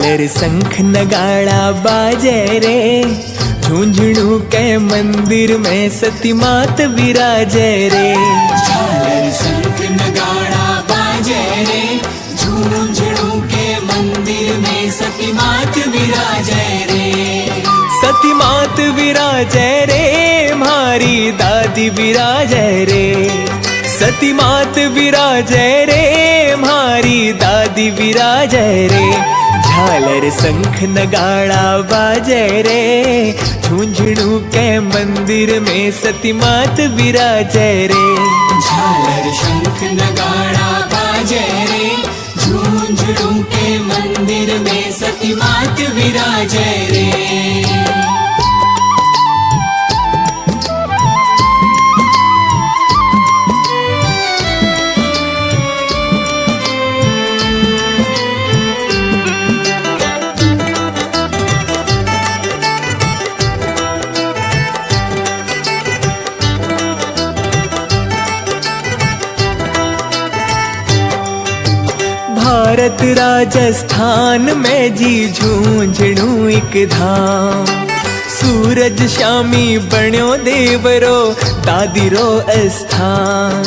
झालर शंख नगाड़ा बाजे रे, झुंझुनू के मंदिर में सती मात विराजे रे। झालर शंख नगाड़ा बाजे रे, झुंझुनू के मंदिर में सती मात विराजे रे। सती मात विराजे रे, मारी दादी विराजे रे। सती मात विराजे रे, मारी दादी विराजे रे। झालर शंख नगाड़ा बाजे रे, झुंझुनू के मंदिर में सती मात विराजे रे। झालर शंख नगाड़ा बाजे रे, झुंझुनू के मंदिर में सती मात विराजे रे। भारत राजस्थान में जी झुंझुनू एक धाम। सूरज शामी बण्यो देवरो दादी रो स्थान।